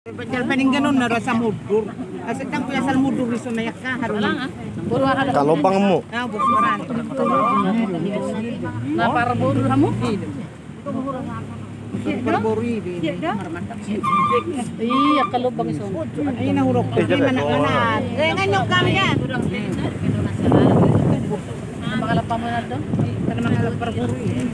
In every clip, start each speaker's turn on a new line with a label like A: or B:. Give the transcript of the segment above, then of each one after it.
A: Pacal paning ganun na rasa mudur. Asa tang kuya sal mudur iso na yakka harun.
B: Kalau bangmu.
A: Ah, bos maran.
C: Na para mudur hamu?
A: Berbori di.
C: Iya, kalau bang iso.
A: Ay nahurok. Ay manak-manak. Eh nganyok kami ya.
C: Makalapa mo na doon?
A: Kana mga berbori.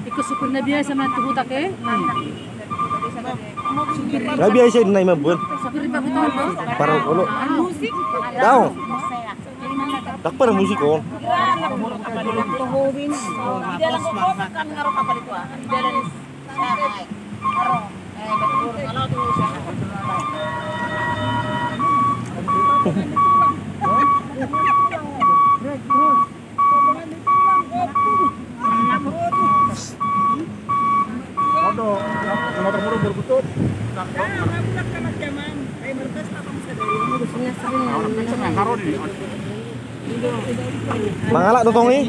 C: Ikut na biya sa mga tuhutak eh.
B: Gabi ay siya na imabun.
C: Sapiri pa ko to.
B: Para ulo.
C: Musik.
B: Daw. Tak para musik ko.
A: Tuhubin. Dalang ko kan ngaro kapalit wa. Dalan ngaro. Betul kalau tu
B: Mangalak totong ni.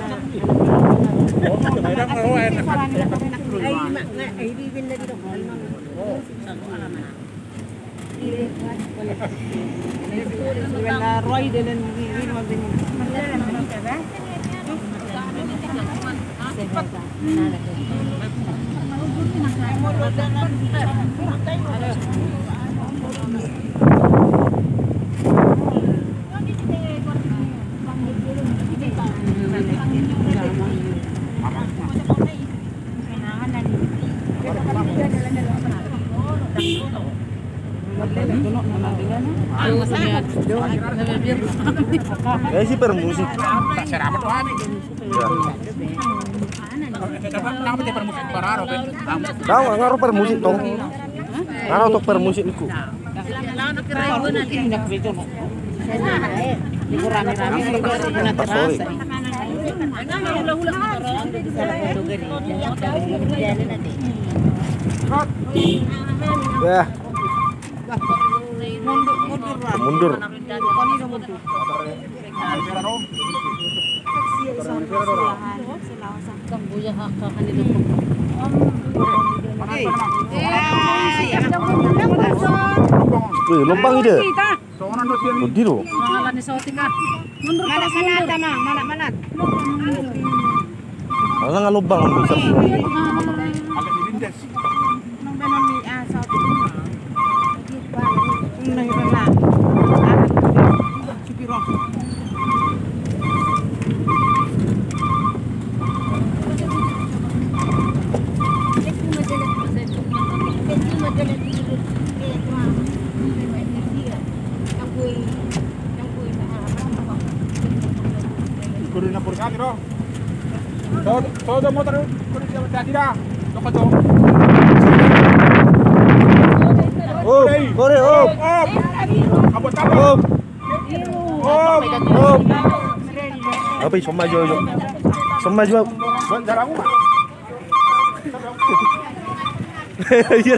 A: Roy dalan
B: Ya sih per musik. Tahu ngaruh per musik tong. Ngaruh untuk per musik iku. Ya. Mundur. Wih, lubang ide. Budi lo.
A: Mana.
B: Masa nggak lubang bisa.
D: Todo motor dah.
B: Oh, kore op.
D: Abot tabot.
B: Apa iso maju yo. Semaju.
D: Jarang.
B: Iya.